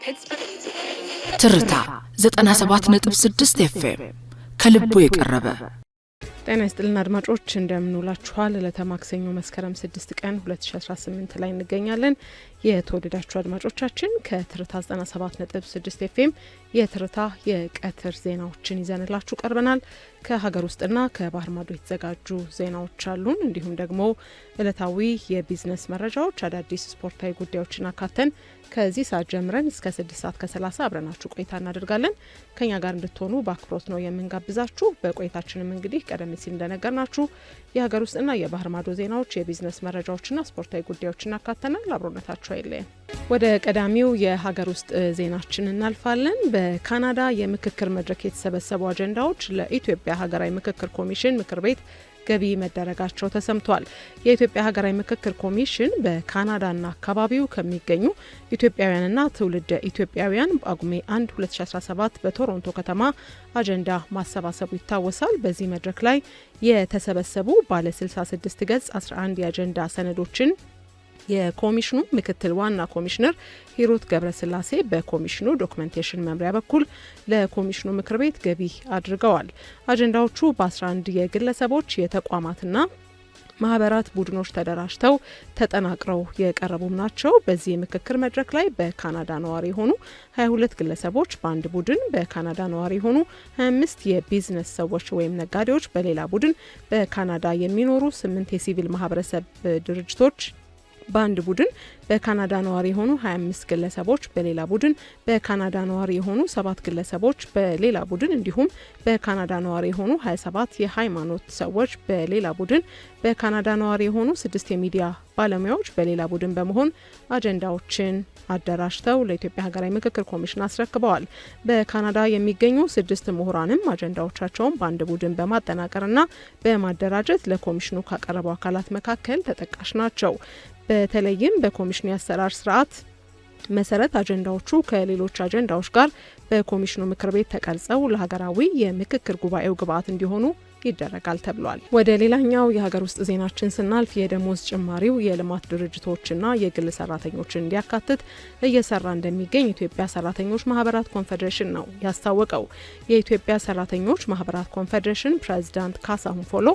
ትርታ 97.6 FM ከልቦ የቀረበ ጤና ይስጥልን አድማጮች እንደምንውላችኋል። ለተማክሰኞ መስከረም 6 ቀን 2018 ላይ እንገኛለን። የተወደዳችሁ አድማጮቻችን ከትርታ 97.6 FM የትርታ የቀትር ዜናዎችን ይዘንላችሁ ቀርበናል። ከሀገር ውስጥና ከባህር ማዶ የተዘጋጁ ዜናዎች አሉን። እንዲሁም ደግሞ ዕለታዊ የቢዝነስ መረጃዎች፣ አዳዲስ ስፖርታዊ ጉዳዮችን አካተን ከዚህ ሰዓት ጀምረን እስከ 6:30 አብረናችሁ ቆይታ እናደርጋለን። ከኛ ጋር እንድትሆኑ በአክብሮት ነው የምንጋብዛችሁ። በቆይታችንም እንግዲህ ቀደም ሲል እንደነገርናችሁ የሀገር ውስጥና የባህር ማዶ ዜናዎች፣ የቢዝነስ መረጃዎችና ስፖርታዊ ጉዳዮችን አካተናል። አብሮነታችሁ አይለየን። ወደ ቀዳሚው የሀገር ውስጥ ዜናችን እናልፋለን። በካናዳ የምክክር መድረክ የተሰበሰቡ አጀንዳዎች ለኢትዮጵያ ሀገራዊ ምክክር ኮሚሽን ምክር ቤት ገቢ መደረጋቸው ተሰምቷል። የኢትዮጵያ ሀገራዊ ምክክር ኮሚሽን በካናዳና አካባቢው ከሚገኙ ኢትዮጵያውያንና ትውልደ ኢትዮጵያውያን ጳጉሜ 1 2017 በቶሮንቶ ከተማ አጀንዳ ማሰባሰቡ ይታወሳል። በዚህ መድረክ ላይ የተሰበሰቡ ባለ 66 ገጽ 11 የአጀንዳ ሰነዶችን የኮሚሽኑ ምክትል ዋና ኮሚሽነር ሂሩት ገብረስላሴ በኮሚሽኑ ዶክመንቴሽን መምሪያ በኩል ለኮሚሽኑ ምክር ቤት ገቢ አድርገዋል። አጀንዳዎቹ በ11 የግለሰቦች የተቋማትና ማህበራት ቡድኖች ተደራጅተው ተጠናቅረው የቀረቡም ናቸው። በዚህ ምክክር መድረክ ላይ በካናዳ ነዋሪ የሆኑ 22 ግለሰቦች በአንድ ቡድን፣ በካናዳ ነዋሪ የሆኑ 25 የቢዝነስ ሰዎች ወይም ነጋዴዎች በሌላ ቡድን፣ በካናዳ የሚኖሩ 8 የሲቪል ማህበረሰብ ድርጅቶች በአንድ ቡድን፣ በካናዳ ነዋሪ የሆኑ 25 ግለሰቦች በሌላ ቡድን፣ በካናዳ ነዋሪ የሆኑ 7 ግለሰቦች በሌላ ቡድን እንዲሁም በካናዳ ነዋሪ የሆኑ 27 የሃይማኖት ሰዎች በሌላ ቡድን፣ በካናዳ ነዋሪ የሆኑ 6 የሚዲያ ባለሙያዎች በሌላ ቡድን በመሆን አጀንዳዎችን አደራጅተው ለኢትዮጵያ ሀገራዊ ምክክር ኮሚሽን አስረክበዋል። በካናዳ የሚገኙ 6 ምሁራንም አጀንዳዎቻቸውን በአንድ ቡድን በማጠናቀርና በማደራጀት ለኮሚሽኑ ካቀረቡ አካላት መካከል ተጠቃሽ ናቸው። በተለይም በኮሚሽኑ የአሰራር ስርዓት መሰረት አጀንዳዎቹ ከሌሎች አጀንዳዎች ጋር በኮሚሽኑ ምክር ቤት ተቀርጸው ለሀገራዊ የምክክር ጉባኤው ግብዓት እንዲሆኑ ይደረጋል ተብሏል። ወደ ሌላኛው የሀገር ውስጥ ዜናችን ስናልፍ የደሞዝ ጭማሪው የልማት ድርጅቶችና የግል ሰራተኞችን እንዲያካትት እየሰራ እንደሚገኝ ኢትዮጵያ ሰራተኞች ማህበራት ኮንፌዴሬሽን ነው ያስታወቀው። የኢትዮጵያ ሰራተኞች ማህበራት ኮንፌዴሬሽን ፕሬዝዳንት ካሳሁን ፎሎ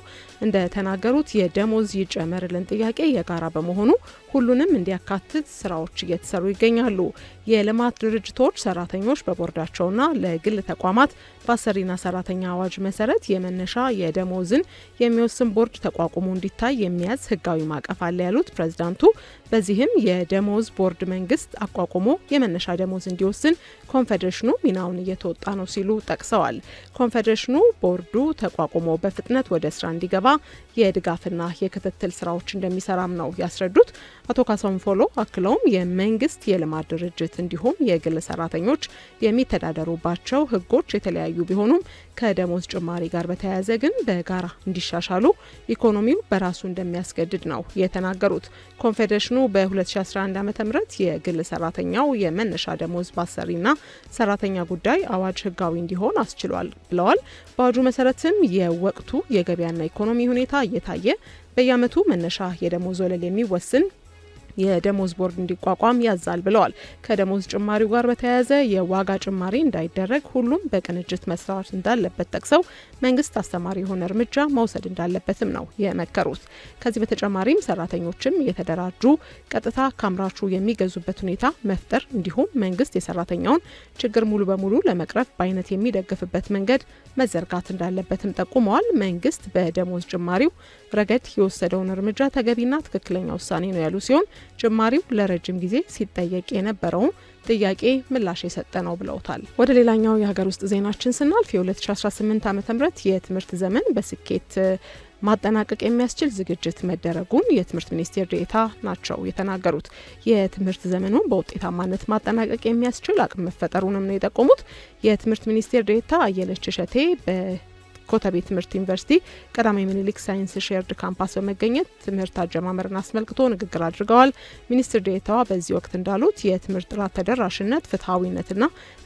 እንደተናገሩት የደሞዝ ይጨመርልን ጥያቄ የጋራ በመሆኑ ሁሉንም እንዲያካትት ስራዎች እየተሰሩ ይገኛሉ። የልማት ድርጅቶች ሰራተኞች በቦርዳቸውና ለግል ተቋማት በአሰሪና ሰራተኛ አዋጅ መሰረት የመነሻ የደሞዝን የሚወስን ቦርድ ተቋቁሞ እንዲታይ የሚያዝ ህጋዊ ማዕቀፍ አለ ያሉት ፕሬዝዳንቱ፣ በዚህም የደሞዝ ቦርድ መንግስት አቋቁሞ የመነሻ ደሞዝ እንዲወስን ኮንፌዴሬሽኑ ሚናውን እየተወጣ ነው ሲሉ ጠቅሰዋል። ኮንፌዴሬሽኑ ቦርዱ ተቋቁሞ በፍጥነት ወደ ስራ እንዲገባ የድጋፍና የክትትል ስራዎች እንደሚሰራም ነው ያስረዱት። አቶ ካሳሁን ፎሎ አክለውም የመንግስት የልማት ድርጅት እንዲሁም የግል ሰራተኞች የሚተዳደሩባቸው ህጎች የተለያዩ ቢሆኑም ከደሞዝ ጭማሪ ጋር በተያያዘ ግን በጋራ እንዲሻሻሉ ኢኮኖሚው በራሱ እንደሚያስገድድ ነው የተናገሩት። ኮንፌዴሬሽኑ በ2011 ዓ.ም የግል ሰራተኛው የመነሻ ደሞዝ ባሰሪና ሰራተኛ ጉዳይ አዋጅ ህጋዊ እንዲሆን አስችሏል ብለዋል። በአዋጁ መሰረትም የወቅቱ የገበያና ኢኮኖሚ ሁኔታ እየታየ በየአመቱ መነሻ የደሞዝ ወለል የሚወስን የደሞዝ ቦርድ እንዲቋቋም ያዛል ብለዋል። ከደሞዝ ጭማሪው ጋር በተያያዘ የዋጋ ጭማሪ እንዳይደረግ ሁሉም በቅንጅት መስራት እንዳለበት ጠቅሰው መንግስት አስተማሪ የሆነ እርምጃ መውሰድ እንዳለበትም ነው የመከሩት። ከዚህ በተጨማሪም ሰራተኞችም የተደራጁ ቀጥታ ከአምራቹ የሚገዙበት ሁኔታ መፍጠር እንዲሁም መንግስት የሰራተኛውን ችግር ሙሉ በሙሉ ለመቅረፍ በአይነት የሚደግፍበት መንገድ መዘርጋት እንዳለበትም ጠቁመዋል። መንግስት በደሞዝ ጭማሪው ረገድ የወሰደውን እርምጃ ተገቢና ትክክለኛ ውሳኔ ነው ያሉ ሲሆን ጭማሪው ለረጅም ጊዜ ሲጠየቅ የነበረውን ጥያቄ ምላሽ የሰጠ ነው ብለውታል። ወደ ሌላኛው የሀገር ውስጥ ዜናችን ስናልፍ የ2018 ዓ.ም የትምህርት ዘመን በስኬት ማጠናቀቅ የሚያስችል ዝግጅት መደረጉን የትምህርት ሚኒስቴር ዴኤታ ናቸው የተናገሩት። የትምህርት ዘመኑን በውጤታማነት ማጠናቀቅ የሚያስችል አቅም መፈጠሩንም ነው የጠቆሙት። የትምህርት ሚኒስቴር ዴኤታ አየለች እሸቴ ኮተቤ ትምህርት ዩኒቨርሲቲ ቀዳማዊ ምኒልክ ሳይንስ ሼርድ ካምፓስ በመገኘት ትምህርት አጀማመርን አስመልክቶ ንግግር አድርገዋል። ሚኒስትር ዴኤታዋ በዚህ ወቅት እንዳሉት የትምህርት ጥራት፣ ተደራሽነት፣ ፍትሐዊነትና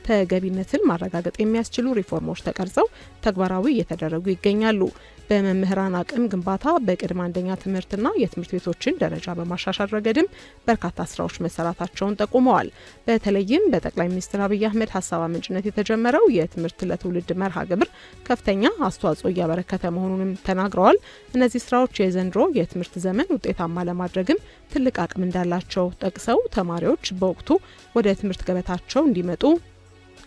ተገቢነትን ማረጋገጥ የሚያስችሉ ሪፎርሞች ተቀርጸው ተግባራዊ እየተደረጉ ይገኛሉ። በመምህራን አቅም ግንባታ በቅድመ አንደኛ ትምህርትና የትምህርት ቤቶችን ደረጃ በማሻሻል ረገድም በርካታ ስራዎች መሰራታቸውን ጠቁመዋል። በተለይም በጠቅላይ ሚኒስትር አብይ አህመድ ሀሳብ አመንጭነት የተጀመረው የትምህርት ለትውልድ መርሃ ግብር ከፍተኛ አስተዋጽኦ እያበረከተ መሆኑንም ተናግረዋል። እነዚህ ስራዎች የዘንድሮ የትምህርት ዘመን ውጤታማ ለማድረግም ትልቅ አቅም እንዳላቸው ጠቅሰው ተማሪዎች በወቅቱ ወደ ትምህርት ገበታቸው እንዲመጡ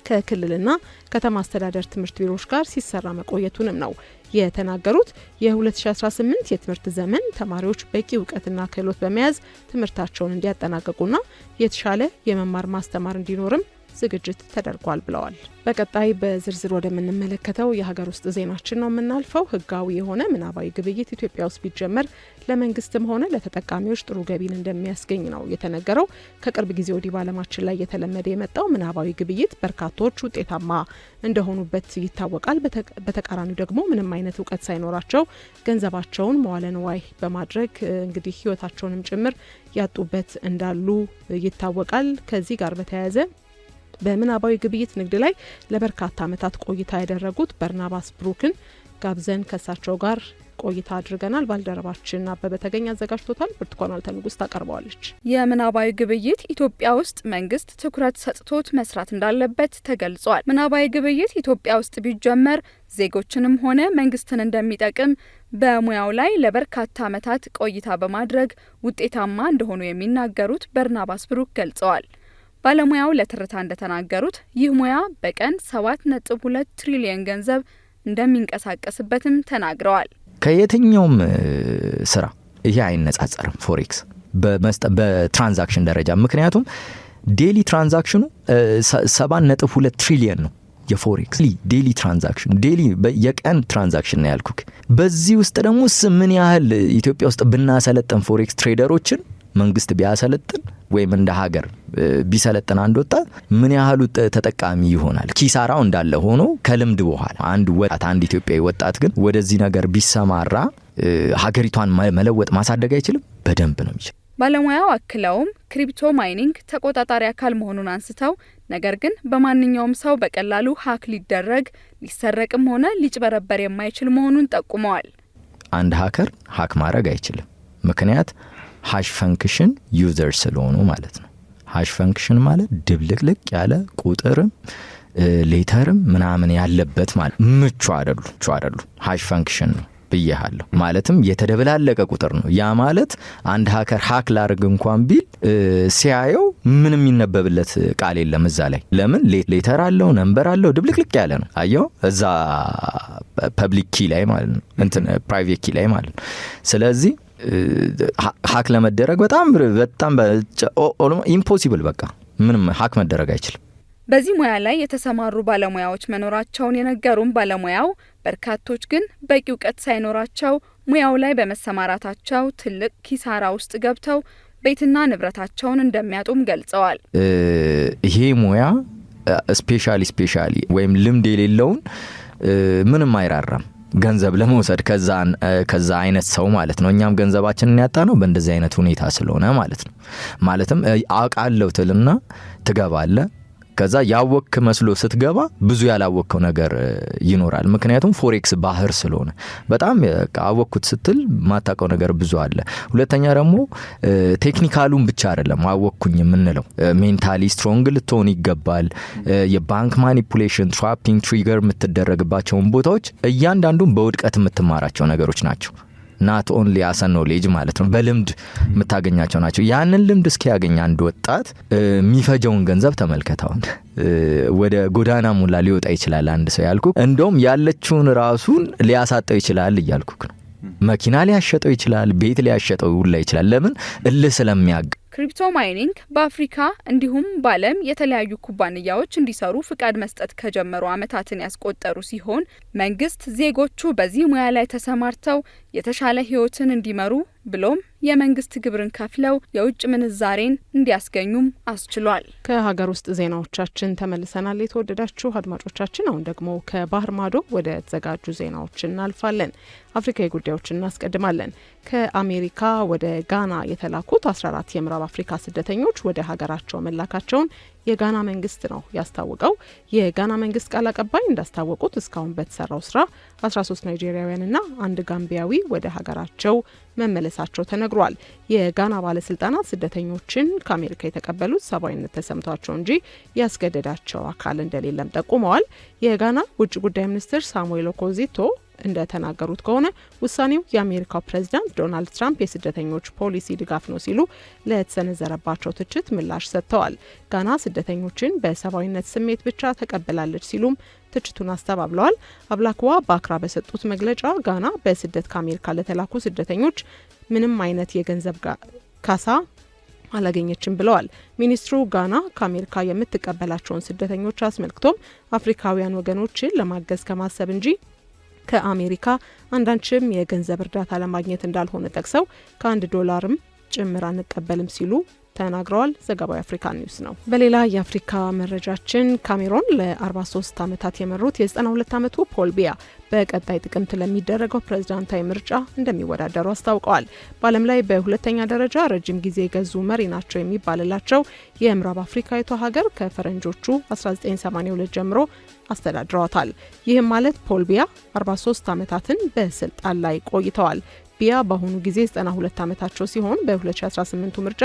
ከክልልና ከተማ አስተዳደር ትምህርት ቢሮዎች ጋር ሲሰራ መቆየቱንም ነው የተናገሩት። የ2018 የትምህርት ዘመን ተማሪዎች በቂ እውቀትና ክህሎት በመያዝ ትምህርታቸውን እንዲያጠናቀቁና የተሻለ የመማር ማስተማር እንዲኖርም ዝግጅት ተደርጓል ብለዋል። በቀጣይ በዝርዝር ወደምንመለከተው የሀገር ውስጥ ዜናችን ነው የምናልፈው። ህጋዊ የሆነ ምናባዊ ግብይት ኢትዮጵያ ውስጥ ቢጀመር ለመንግስትም ሆነ ለተጠቃሚዎች ጥሩ ገቢን እንደሚያስገኝ ነው የተነገረው። ከቅርብ ጊዜ ወዲህ በዓለማችን ላይ የተለመደ የመጣው ምናባዊ ግብይት በርካቶች ውጤታማ እንደሆኑበት ይታወቃል። በተቃራኒው ደግሞ ምንም አይነት እውቀት ሳይኖራቸው ገንዘባቸውን መዋለ ንዋይ በማድረግ እንግዲህ ህይወታቸውንም ጭምር ያጡበት እንዳሉ ይታወቃል። ከዚህ ጋር በተያያዘ በምናባዊ ግብይት ንግድ ላይ ለበርካታ ዓመታት ቆይታ ያደረጉት በርናባስ ብሩክን ጋብዘን ከሳቸው ጋር ቆይታ አድርገናል። ባልደረባችን አበበ ተገኝ አዘጋጅቶታል። ብርቱካን አልተንጉስ ታቀርበዋለች። የምናባዊ ግብይት ኢትዮጵያ ውስጥ መንግስት ትኩረት ሰጥቶት መስራት እንዳለበት ተገልጿል። ምናባዊ ግብይት ኢትዮጵያ ውስጥ ቢጀመር ዜጎችንም ሆነ መንግስትን እንደሚጠቅም በሙያው ላይ ለበርካታ ዓመታት ቆይታ በማድረግ ውጤታማ እንደሆኑ የሚናገሩት በርናባስ ብሩክ ገልጸዋል። ባለሙያው ለትርታ እንደተናገሩት ይህ ሙያ በቀን 7.2 ትሪሊየን ገንዘብ እንደሚንቀሳቀስበትም ተናግረዋል። ከየትኛውም ስራ ይሄ አይነጻጸርም ፎሬክስ በትራንዛክሽን ደረጃ። ምክንያቱም ዴሊ ትራንዛክሽኑ 7.2 ትሪሊየን ነው። የፎሬክስ ዴሊ ትራንዛክሽን ዴሊ የቀን ትራንዛክሽን ነው ያልኩክ። በዚህ ውስጥ ደግሞ ምን ያህል ኢትዮጵያ ውስጥ ብናሰለጥን ፎሬክስ ትሬደሮችን መንግስት ቢያሰለጥን ወይም እንደ ሀገር ቢሰለጥን አንድ ወጣት ምን ያህሉ ተጠቃሚ ይሆናል? ኪሳራው እንዳለ ሆኖ ከልምድ በኋላ አንድ ኢትዮጵያዊ ወጣት ግን ወደዚህ ነገር ቢሰማራ ሀገሪቷን መለወጥ ማሳደግ አይችልም? በደንብ ነው የሚችል። ባለሙያው አክለውም ክሪፕቶ ማይኒንግ ተቆጣጣሪ አካል መሆኑን አንስተው ነገር ግን በማንኛውም ሰው በቀላሉ ሀክ ሊደረግ ሊሰረቅም ሆነ ሊጭበረበር የማይችል መሆኑን ጠቁመዋል። አንድ ሀከር ሀክ ማድረግ አይችልም። ምክንያት ሃሽ ፈንክሽን ዩዘር ስለሆኑ ማለት ነው። ሃሽ ፈንክሽን ማለት ድብልቅልቅ ያለ ቁጥርም ሌተርም ምናምን ያለበት ማለት ምቹ አይደሉ። ሃሽ ፈንክሽን ነው ብያለሁ። ማለትም የተደበላለቀ ቁጥር ነው። ያ ማለት አንድ ሀከር ሀክ ላርግ እንኳን ቢል ሲያየው ምንም የሚነበብለት ቃል የለም እዛ ላይ። ለምን ሌተር አለው፣ ነምበር አለው፣ ድብልቅልቅ ያለ ነው። አየው እዛ ፐብሊክ ኪ ላይ ማለት ነው፣ እንትን ፕራይቬት ኪ ላይ ማለት ነው። ስለዚህ ሀክ ለመደረግ በጣም ኢምፖሲብል፣ በቃ ምንም ሀክ መደረግ አይችልም። በዚህ ሙያ ላይ የተሰማሩ ባለሙያዎች መኖራቸውን የነገሩን ባለሙያው በርካቶች ግን በቂ እውቀት ሳይኖራቸው ሙያው ላይ በመሰማራታቸው ትልቅ ኪሳራ ውስጥ ገብተው ቤትና ንብረታቸውን እንደሚያጡም ገልጸዋል። ይሄ ሙያ ስፔሻሊ ወይም ልምድ የሌለውን ምንም አይራራም ገንዘብ ለመውሰድ ከዛ አይነት ሰው ማለት ነው። እኛም ገንዘባችንን ያጣ ነው በእንደዚህ አይነት ሁኔታ ስለሆነ ማለት ነው። ማለትም አውቃለሁ ትልና ትገባለህ። ከዛ ያወክ መስሎ ስትገባ ብዙ ያላወከው ነገር ይኖራል። ምክንያቱም ፎሬክስ ባህር ስለሆነ በጣም አወኩት ስትል ማታውቀው ነገር ብዙ አለ። ሁለተኛ ደግሞ ቴክኒካሉን ብቻ አይደለም አወኩኝ የምንለው፣ ሜንታሊ ስትሮንግ ልትሆን ይገባል። የባንክ ማኒፑሌሽን፣ ትራፒንግ፣ ትሪገር የምትደረግባቸውን ቦታዎች እያንዳንዱን በውድቀት የምትማራቸው ነገሮች ናቸው። ናት ኦንሊ አሰ ኖሌጅ ማለት ነው፣ በልምድ የምታገኛቸው ናቸው። ያንን ልምድ እስኪያገኝ አንድ ወጣት የሚፈጀውን ገንዘብ ተመልከታውን ወደ ጎዳና ሙላ ሊወጣ ይችላል አንድ ሰው ያልኩ። እንደውም ያለችውን ራሱን ሊያሳጠው ይችላል እያልኩክ ነው። መኪና ሊያሸጠው ይችላል፣ ቤት ሊያሸጠው ሁላ ይችላል። ለምን? እልህ ስለሚያግ። ክሪፕቶ ማይኒንግ በአፍሪካ እንዲሁም በዓለም የተለያዩ ኩባንያዎች እንዲሰሩ ፍቃድ መስጠት ከጀመሩ ዓመታትን ያስቆጠሩ ሲሆን መንግስት ዜጎቹ በዚህ ሙያ ላይ ተሰማርተው የተሻለ ህይወትን እንዲመሩ ብሎም የመንግስት ግብርን ከፍለው የውጭ ምንዛሬን እንዲያስገኙም አስችሏል። ከሀገር ውስጥ ዜናዎቻችን ተመልሰናል። የተወደዳችሁ አድማጮቻችን፣ አሁን ደግሞ ከባህር ማዶ ወደ ተዘጋጁ ዜናዎች እናልፋለን። አፍሪካዊ ጉዳዮችን እናስቀድማለን። ከአሜሪካ ወደ ጋና የተላኩት 14 የምዕራብ አፍሪካ ስደተኞች ወደ ሀገራቸው መላካቸውን የጋና መንግስት ነው ያስታወቀው። የጋና መንግስት ቃል አቀባይ እንዳስታወቁት እስካሁን በተሰራው ስራ 13 ናይጄሪያውያንና አንድ ጋምቢያዊ ወደ ሀገራቸው መመለሳቸው ተነግሯል። የጋና ባለስልጣናት ስደተኞችን ከአሜሪካ የተቀበሉት ሰብአዊነት ተሰምቷቸው እንጂ ያስገደዳቸው አካል እንደሌለም ጠቁመዋል። የጋና ውጭ ጉዳይ ሚኒስትር ሳሙኤል ኦኮዚቶ እንደተናገሩት ከሆነ ውሳኔው የአሜሪካው ፕሬዝዳንት ዶናልድ ትራምፕ የስደተኞች ፖሊሲ ድጋፍ ነው ሲሉ ለተሰነዘረባቸው ትችት ምላሽ ሰጥተዋል። ጋና ስደተኞችን በሰብአዊነት ስሜት ብቻ ተቀብላለች ሲሉም ትችቱን አስተባብለዋል። አብላክዋ በአክራ በሰጡት መግለጫ ጋና በስደት ከአሜሪካ ለተላኩ ስደተኞች ምንም አይነት የገንዘብ ካሳ አላገኘችም ብለዋል። ሚኒስትሩ ጋና ከአሜሪካ የምትቀበላቸውን ስደተኞች አስመልክቶም አፍሪካውያን ወገኖችን ለማገዝ ከማሰብ እንጂ ከአሜሪካ አንዳችም የገንዘብ እርዳታ ለማግኘት እንዳልሆነ ጠቅሰው $1 ጭምር አንቀበልም ሲሉ ተናግረዋል። ዘገባው የአፍሪካ ኒውስ ነው። በሌላ የአፍሪካ መረጃችን ካሜሮን ለ43 ዓመታት የመሩት የ92 ዓመቱ ፖል ቢያ በቀጣይ ጥቅምት ለሚደረገው ፕሬዝዳንታዊ ምርጫ እንደሚወዳደሩ አስታውቀዋል። በዓለም ላይ በሁለተኛ ደረጃ ረጅም ጊዜ የገዙ መሪ ናቸው የሚባልላቸው የምዕራብ አፍሪካዊቷ ሀገር ከፈረንጆቹ 1982 ጀምሮ አስተዳድረዋታል። ይህም ማለት ፖል ቢያ 43 ዓመታትን በስልጣን ላይ ቆይተዋል። ቢያ በአሁኑ ጊዜ 92 ዓመታቸው ሲሆን በ2018 ምርጫ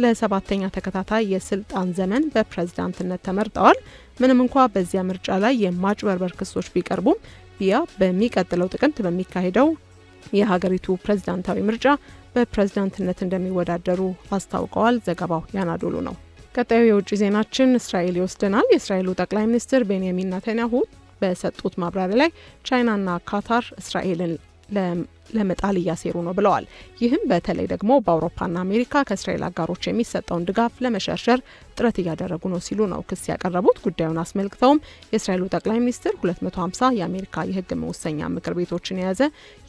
ለ7ኛ ተከታታይ የስልጣን ዘመን በፕሬዝዳንትነት ተመርጠዋል። ምንም እንኳ በዚያ ምርጫ ላይ የማጭበርበር ክሶች ቢቀርቡም ቢያ በሚቀጥለው ጥቅምት በሚካሄደው የሀገሪቱ ፕሬዝዳንታዊ ምርጫ በፕሬዝዳንትነት እንደሚወዳደሩ አስታውቀዋል። ዘገባው ያናዶሉ ነው። ቀጣዩ የውጭ ዜናችን እስራኤል ይወስደናል። የእስራኤሉ ጠቅላይ ሚኒስትር ቤንያሚን ኔታንያሁ በሰጡት ማብራሪያ ላይ ቻይናና ካታር እስራኤልን ለመጣል እያሴሩ ነው ብለዋል። ይህም በተለይ ደግሞ በአውሮፓና አሜሪካ ከእስራኤል አጋሮች የሚሰጠውን ድጋፍ ለመሸርሸር ጥረት እያደረጉ ነው ሲሉ ነው ክስ ያቀረቡት። ጉዳዩን አስመልክተውም የእስራኤሉ ጠቅላይ ሚኒስትር 250 የአሜሪካ የሕግ መወሰኛ ምክር ቤቶችን የያዘ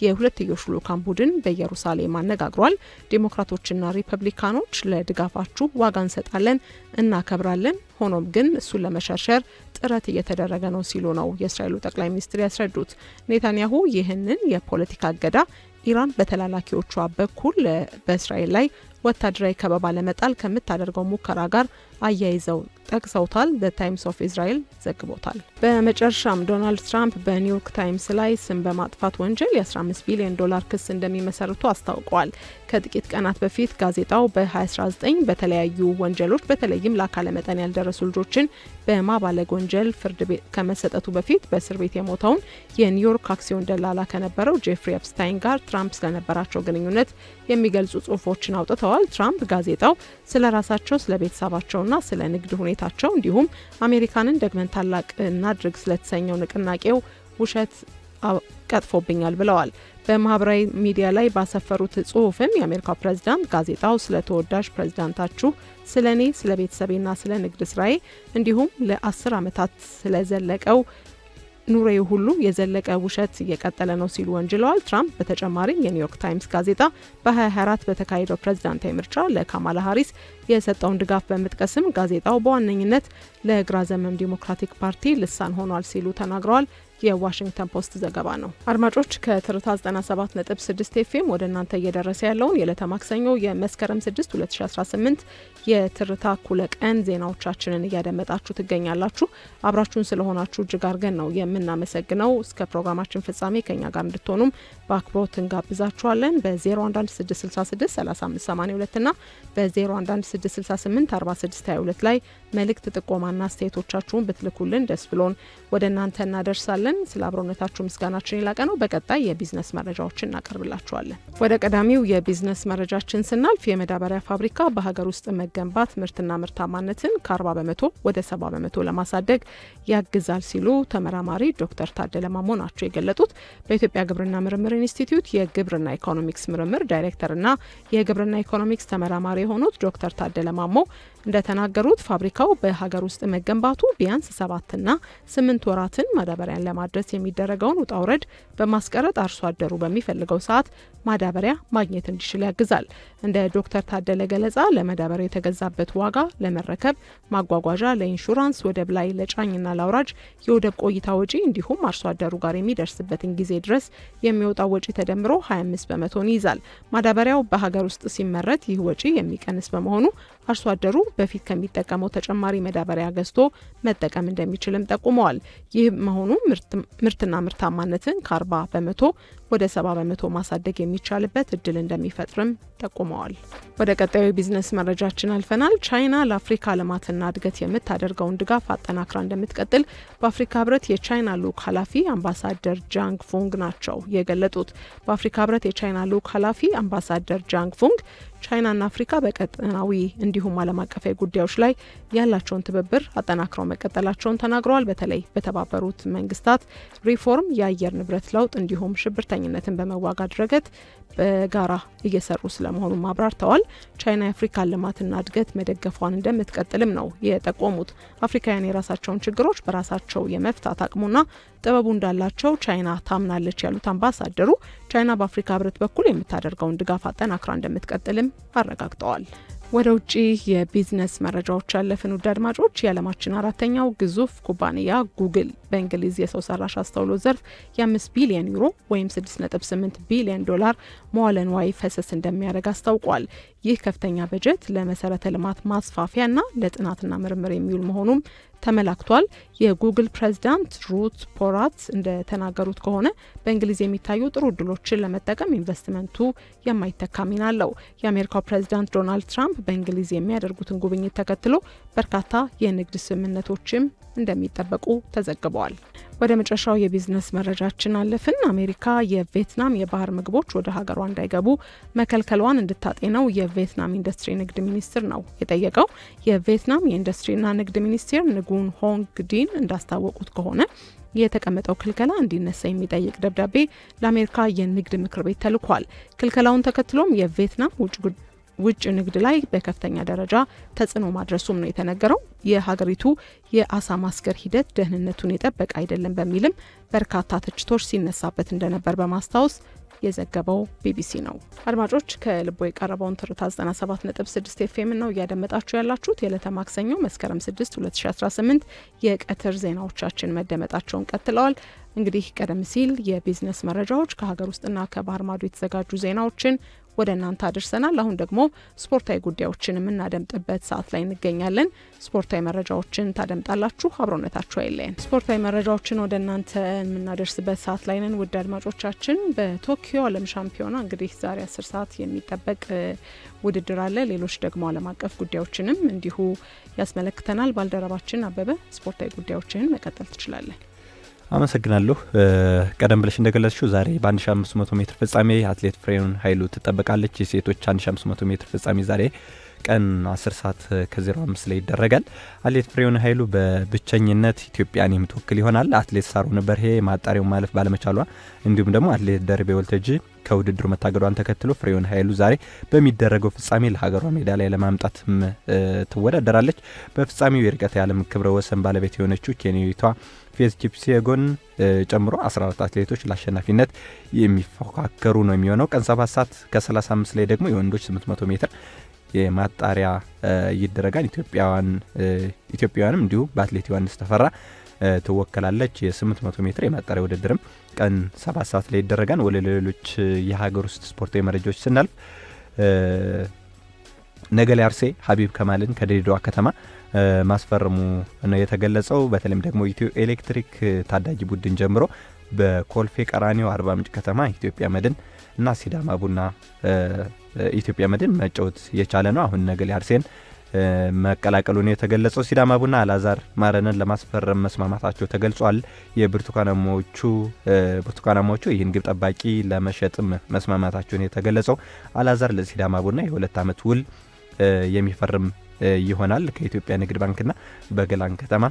የሁለትዮሽ ልዑካን ቡድን በኢየሩሳሌም አነጋግሯል። ዴሞክራቶችና ሪፐብሊካኖች ለድጋፋችሁ ዋጋ እንሰጣለን፣ እናከብራለን፣ ሆኖም ግን እሱን ለመሸርሸር ጥረት እየተደረገ ነው ሲሉ ነው የእስራኤሉ ጠቅላይ ሚኒስትር ያስረዱት። ኔታንያሁ ይህንን የፖለቲካ እገዳ ኢራን በተላላኪዎቿ በኩል በእስራኤል ላይ ወታደራዊ ከበባ ለመጣል ከምታደርገው ሙከራ ጋር አያይዘው ጠቅሰውታል። ዘ ታይምስ ኦፍ እስራኤል ዘግቦታል። በመጨረሻም ዶናልድ ትራምፕ በኒውዮርክ ታይምስ ላይ ስም በማጥፋት ወንጀል የ$15 ቢሊዮን ክስ እንደሚመሰርቱ አስታውቀዋል። ከጥቂት ቀናት በፊት ጋዜጣው በ2019 በተለያዩ ወንጀሎች በተለይም ለአካለ መጠን ያልደረሱ ልጆችን በማባለግ ወንጀል ፍርድ ቤት ከመሰጠቱ በፊት በእስር ቤት የሞተውን የኒውዮርክ አክሲዮን ደላላ ከነበረው ጄፍሪ ኤፕስታይን ጋር ትራምፕ ስለነበራቸው ግንኙነት የሚገልጹ ጽሁፎችን አውጥተዋል። ትራምፕ ጋዜጣው ስለ ራሳቸው፣ ስለ ቤተሰባቸውና ስለ ንግድ ሁኔታቸው እንዲሁም አሜሪካንን ደግመን ታላቅ እናድርግ ስለተሰኘው ንቅናቄው ውሸት ቀጥፎብኛል ብለዋል። በማህበራዊ ሚዲያ ላይ ባሰፈሩት ጽሁፍም የአሜሪካው ፕሬዝዳንት ጋዜጣው ስለ ተወዳጅ ፕሬዝዳንታችሁ፣ ስለ እኔ፣ ስለ ቤተሰቤና ስለ ንግድ ስራዬ እንዲሁም ለ10 ዓመታት ስለዘለቀው ኑሬ ሁሉ የዘለቀ ውሸት እየቀጠለ ነው ሲሉ ወንጅለዋል። ትራምፕ በተጨማሪም የኒውዮርክ ታይምስ ጋዜጣ በ2024 በተካሄደው ፕሬዝዳንታዊ ምርጫ ለካማላ ሃሪስ የሰጠውን ድጋፍ በመጥቀስም ጋዜጣው በዋነኝነት ለግራ ዘመም ዲሞክራቲክ ፓርቲ ልሳን ሆኗል ሲሉ ተናግረዋል። የዋሽንግተን ፖስት ዘገባ ነው። አድማጮች ከትርታ 97.6 ኤፍኤም ወደ እናንተ እየደረሰ ያለውን የዕለተ ማክሰኞ የመስከረም 6 2018 የትርታ እኩለ ቀን ዜናዎቻችንን እያደመጣችሁ ትገኛላችሁ። አብራችሁን ስለሆናችሁ እጅግ አድርገን ነው የምናመሰግነው። እስከ ፕሮግራማችን ፍጻሜ ከኛ ጋር እንድትሆኑም በአክብሮት እንጋብዛችኋለን። በ0116663582 እና በ0116684622 ላይ መልእክት ጥቆማና አስተያየቶቻችሁን ብትልኩልን ደስ ብሎን ወደ እናንተ እናደርሳለን። ስለ አብሮነታችሁ ምስጋናችን የላቀ ነው። በቀጣይ የቢዝነስ መረጃዎችን እናቀርብላችኋለን። ወደ ቀዳሚው የቢዝነስ መረጃችን ስናልፍ የመዳበሪያ ፋብሪካ በሀገር ውስጥ መገንባት ምርትና ምርታማነትን ከ40 በመቶ ወደ 70 በመቶ ለማሳደግ ያግዛል ሲሉ ተመራማሪ ዶክተር ታደለ ማሞ ናቸው የገለጡት። በኢትዮጵያ ግብርና ምርምር ኢንስቲትዩት የግብርና ኢኮኖሚክስ ምርምር ዳይሬክተርና የግብርና ኢኮኖሚክስ ተመራማሪ የሆኑት ዶክተር ታደለ ማሞ እንደተናገሩት ፋብሪካው በሀገር ውስጥ መገንባቱ ቢያንስ 7ና 8 ወራትን ማዳበሪያን ለማድረስ የሚደረገውን ውጣ ውረድ በማስቀረጥ አርሶ አደሩ በሚፈልገው ሰዓት ማዳበሪያ ማግኘት እንዲችል ያግዛል። እንደ ዶክተር ታደለ ገለጻ ለማዳበሪያ የተገዛበት ዋጋ ለመረከብ፣ ማጓጓዣ፣ ለኢንሹራንስ፣ ወደብ ላይ ለጫኝና ለአውራጅ የወደብ ቆይታ ወጪ እንዲሁም አርሶ አደሩ ጋር የሚደርስበትን ጊዜ ድረስ የሚወጣው ወጪ ተደምሮ 25 በመቶን ይይዛል። ማዳበሪያው በሀገር ውስጥ ሲመረት ይህ ወጪ የሚቀንስ በመሆኑ አርሶ አደሩ በፊት ከሚጠቀመው ተጨማሪ መዳበሪያ ገዝቶ መጠቀም እንደሚችልም ጠቁመዋል። ይህ መሆኑ ምርትና ምርታማነትን ከ40 በመቶ ወደ 70 በመቶ ማሳደግ የሚቻልበት እድል እንደሚፈጥርም ጠቁመዋል። ወደ ቀጣዩ ቢዝነስ መረጃችን አልፈናል። ቻይና ለአፍሪካ ልማትና እድገት የምታደርገውን ድጋፍ አጠናክራ እንደምትቀጥል በአፍሪካ ህብረት የቻይና ልዑክ ኃላፊ አምባሳደር ጃንግ ፉንግ ናቸው የገለጡት። በአፍሪካ ህብረት የቻይና ልዑክ ኃላፊ አምባሳደር ጃንግ ፉንግ ቻይናና አፍሪካ በቀጠናዊ እንዲሁም ዓለም አቀፋዊ ጉዳዮች ላይ ያላቸውን ትብብር አጠናክረው መቀጠላቸውን ተናግረዋል። በተለይ በተባበሩት መንግስታት ሪፎርም፣ የአየር ንብረት ለውጥ እንዲሁም ሽብርተኝነትን በመዋጋት ረገድ በጋራ እየሰሩ ስለመሆኑ አብራርተዋል። ቻይና የአፍሪካን ልማትና እድገት መደገፏን እንደምትቀጥልም ነው የጠቆሙት። አፍሪካውያን የራሳቸውን ችግሮች በራሳቸው የመፍታት አቅሙና ጥበቡ እንዳላቸው ቻይና ታምናለች ያሉት አምባሳደሩ ቻይና በአፍሪካ ህብረት በኩል የምታደርገውን ድጋፍ አጠናክራ እንደምትቀጥልም አረጋግጠዋል። ወደ ውጪ የቢዝነስ መረጃዎች ያለፍን ውድ አድማጮች፣ የዓለማችን አራተኛው ግዙፍ ኩባንያ ጉግል በእንግሊዝ የሰው ሰራሽ አስተውሎት ዘርፍ የ5 ቢሊዮን ዩሮ ወይም 6.8 ቢሊዮን ዶላር መዋለ ንዋይ ፈሰስ እንደሚያደርግ አስታውቋል። ይህ ከፍተኛ በጀት ለመሰረተ ልማት ማስፋፊያና ለጥናትና ምርምር የሚውል መሆኑም ተመላክቷል። የጉግል ፕሬዚዳንት ሩት ፖራት እንደተናገሩት ከሆነ በእንግሊዝ የሚታዩ ጥሩ እድሎችን ለመጠቀም ኢንቨስትመንቱ የማይተካ ሚና አለው። የአሜሪካው ፕሬዚዳንት ዶናልድ ትራምፕ በእንግሊዝ የሚያደርጉትን ጉብኝት ተከትሎ በርካታ የንግድ ስምምነቶችም እንደሚጠበቁ ተዘግበዋል። ወደ መጨረሻው የቢዝነስ መረጃችን አለፍን። አሜሪካ የቪየትናም የባህር ምግቦች ወደ ሀገሯ እንዳይገቡ መከልከሏን እንድታጤነው የቪየትናም ኢንዱስትሪ ንግድ ሚኒስቴር ነው የጠየቀው። የቪየትናም የኢንዱስትሪና ንግድ ሚኒስቴር ንጉን ሆንግ ዲን እንዳስታወቁት ከሆነ የተቀመጠው ክልከላ እንዲነሳ የሚጠይቅ ደብዳቤ ለአሜሪካ የንግድ ምክር ቤት ተልኳል። ክልከላውን ተከትሎም የቪየትናም ውጭ ንግድ ላይ በከፍተኛ ደረጃ ተጽዕኖ ማድረሱም ነው የተነገረው። የሀገሪቱ የአሳ ማስገር ሂደት ደህንነቱን የጠበቀ አይደለም በሚልም በርካታ ትችቶች ሲነሳበት እንደነበር በማስታወስ የዘገበው ቢቢሲ ነው። አድማጮች፣ ከልቦ የቀረበውን ትርታ 97.6 ኤፍኤም ነው እያደመጣችሁ ያላችሁት። የዕለተ ማክሰኞ መስከረም 6 2018 የቀትር ዜናዎቻችን መደመጣቸውን ቀጥለዋል። እንግዲህ ቀደም ሲል የቢዝነስ መረጃዎች ከሀገር ውስጥና ከባህር ማዶ የተዘጋጁ ዜናዎችን ወደ እናንተ አድርሰናል። አሁን ደግሞ ስፖርታዊ ጉዳዮችን የምናደምጥበት ሰዓት ላይ እንገኛለን። ስፖርታዊ መረጃዎችን ታደምጣላችሁ፣ አብሮነታችሁ አይለየን። ስፖርታዊ መረጃዎችን ወደ እናንተ የምናደርስበት ሰዓት ላይ ነን። ውድ አድማጮቻችን፣ በቶኪዮ ዓለም ሻምፒዮና እንግዲህ ዛሬ 10 ሰዓት የሚጠበቅ ውድድር አለ። ሌሎች ደግሞ ዓለም አቀፍ ጉዳዮችንም እንዲሁ ያስመለክተናል። ባልደረባችን አበበ ስፖርታዊ ጉዳዮችን መቀጠል ትችላለን። አመሰግናለሁ። ቀደም ብለሽ እንደገለጽሽው ዛሬ በ1500 ሜትር ፍጻሜ አትሌት ፍሬውን ኃይሉ ትጠበቃለች። የሴቶች 1500 ሜትር ፍጻሜ ዛሬ ቀን 10 ሰዓት ከ05 ላይ ይደረጋል። አትሌት ፍሬውን ኃይሉ በብቸኝነት ኢትዮጵያን የምትወክል ይሆናል። አትሌት ሳሮን በርሄ ማጣሪያውን ማለፍ ባለመቻሏ እንዲሁም ደግሞ አትሌት ደርቤ ወልተጂ ከውድድሩ መታገዷን ተከትሎ ፍሬውን ኃይሉ ዛሬ በሚደረገው ፍጻሜ ለሀገሯ ሜዳሊያ ለማምጣት ትወዳደራለች። በፍጻሜው የርቀት የዓለም ክብረ ወሰን ባለቤት የሆነችው ኬንያዊቷ ፌዝ ኪፕሴጎን ጨምሮ 14 አትሌቶች ለአሸናፊነት የሚፎካከሩ ነው የሚሆነው። ቀን 7 ሰዓት ከ35 ላይ ደግሞ የወንዶች 800 ሜትር የማጣሪያ ይደረጋል። ኢትዮጵያውያንም እንዲሁ በአትሌት ዮሐንስ ተፈራ ትወከላለች። የ800 ሜትር የማጣሪያ ውድድርም ቀን 7 ሰዓት ላይ ይደረጋል። ወደ ሌሎች የሀገር ውስጥ ስፖርታዊ መረጃዎች ስናልፍ ነገሌ አርሴ ሀቢብ ከማልን ከድሬዳዋ ከተማ ማስፈረሙ ነው የተገለጸው። በተለይም ደግሞ ኢትዮ ኤሌክትሪክ ታዳጊ ቡድን ጀምሮ በኮልፌ ቀራኒዮ፣ አርባ ምንጭ ከተማ ኢትዮጵያ መድን እና ሲዳማ ቡና ኢትዮጵያ መድን መጫወት የቻለ ነው። አሁን ነገሌ አርሴን መቀላቀሉን የተገለጸው ሲዳማ ቡና አላዛር ማረንን ለማስፈረም መስማማታቸው ተገልጿል። የብርቱካናማዎቹ ይህን ግብ ጠባቂ ለመሸጥም መስማማታቸውን የተገለጸው አላዛር ለሲዳማ ቡና የ2 ዓመት ውል የሚፈርም ይሆናል። ከኢትዮጵያ ንግድ ባንክና በገላን ከተማ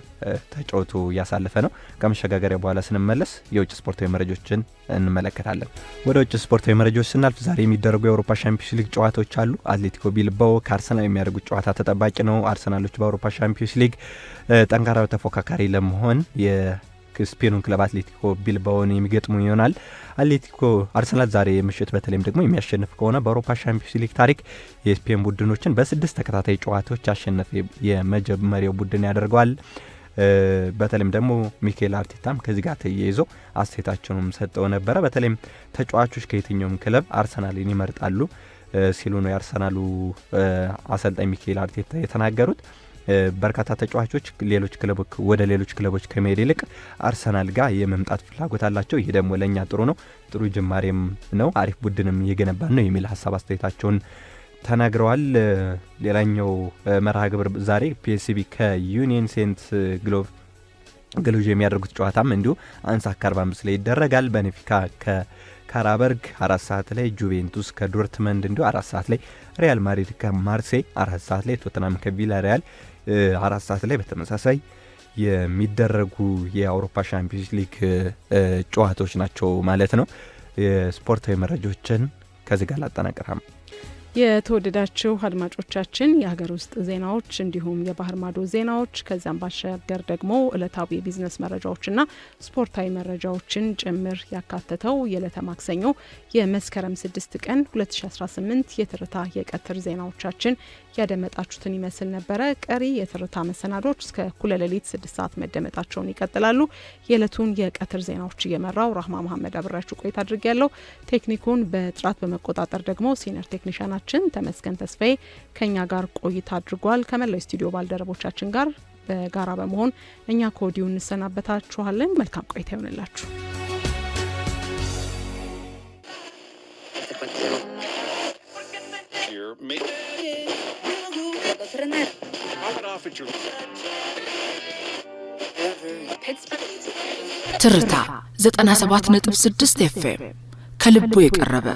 ተጫውቶ ያሳለፈ ነው። ከመሸጋገሪያ በኋላ ስንመለስ የውጭ ስፖርታዊ መረጃዎችን እንመለከታለን። ወደ ውጭ ስፖርታዊ መረጃዎች ስናልፍ ዛሬ የሚደረጉ የአውሮፓ ሻምፒዮንስ ሊግ ጨዋታዎች አሉ። አትሌቲኮ ቢልባኦ ከአርሰናል የሚያደርጉት ጨዋታ ተጠባቂ ነው። አርሰናሎች በአውሮፓ ሻምፒዮንስ ሊግ ጠንካራ ተፎካካሪ ለመሆን ስፔኑን ክለብ አትሌቲኮ ቢልባኦን የሚገጥሙ ይሆናል። አርሰናል ዛሬ ምሽት በተለይም ደግሞ የሚያሸንፍ ከሆነ በአውሮፓ ሻምፒዮንስ ሊግ ታሪክ የስፔን ቡድኖችን በ6 ተከታታይ ጨዋታዎች ያሸነፈ የመጀመሪያው ቡድን ያደርገዋል። በተለይም ደግሞ ሚኬል አርቴታም ከዚህ ጋር ተያይዞ አስተያየታቸውንም ሰጠው ነበረ። በተለይም ተጫዋቾች ከየትኛውም ክለብ አርሰናልን ይመርጣሉ። ሲሉ ነው የአርሰናሉ አሰልጣኝ ሚኬል አርቴታ የተናገሩት። በርካታ ተጫዋቾች ወደ ሌሎች ክለቦች ከመሄድ ይልቅ አርሰናል ጋር የመምጣት ፍላጎት አላቸው። ይሄ ደግሞ ለእኛ ጥሩ ነው፣ ጥሩ ጅማሬም ነው፣ አሪፍ ቡድንም እየገነባን ነው የሚል ሀሳብ አስተያየታቸውን ተናግረዋል። ሌላኛው መርሃ ግብር ዛሬ ፒኤስቪ ከዩኒየን ሴንት ግሎዥ የሚያደርጉት ጨዋታም እንዲሁ አንሳክ 45 ላይ ይደረጋል። ቤኔፊካ ከካራበርግ 4 ሰዓት ላይ፣ ጁቬንቱስ ከዶርትመንድ እንዲሁ 4 ሰዓት ላይ፣ ሪያል ማድሪድ ከማርሴይ 4 ሰዓት ላይ፣ ቶተናም ከቪላሪያል 4 ሰዓት ላይ በተመሳሳይ የሚደረጉ የአውሮፓ ሻምፒዮንስ ሊግ ጨዋታዎች ናቸው ማለት ነው። የስፖርታዊ መረጃዎችን ከዚህ ጋር ላጠናቅራም። የተወደዳችሁ አድማጮቻችን የሀገር ውስጥ ዜናዎች እንዲሁም የባህር ማዶ ዜናዎች ከዚያም ባሻገር ደግሞ ዕለታዊ የቢዝነስ መረጃዎችና ስፖርታዊ መረጃዎችን ጭምር ያካተተው የዕለተ ማክሰኞ የመስከረም 6 ቀን 2018 የትርታ የቀትር ዜናዎቻችን ያደመጣችሁትን ይመስል ነበረ። ቀሪ የትርታ መሰናዶች እስከ እኩለ ሌሊት 6 ሰዓት መደመጣቸውን ይቀጥላሉ። የዕለቱን የቀትር ዜናዎች እየመራው ራህማ መሐመድ አብራችሁ ቆይታ አድርጌያለሁ። ቴክኒኩን በጥራት በመቆጣጠር ደግሞ ሲኒየር ቴክኒሻናችን ተመስገን ተስፋዬ ከኛ ጋር ቆይታ አድርጓል። ከመላው ስቱዲዮ ባልደረቦቻችን ጋር በጋራ በመሆን እኛ ከወዲሁ እንሰናበታችኋለን። መልካም ቆይታ ይሆንላችሁ። ትርታ 97.6 ኤፍኤም ከልቦ የቀረበ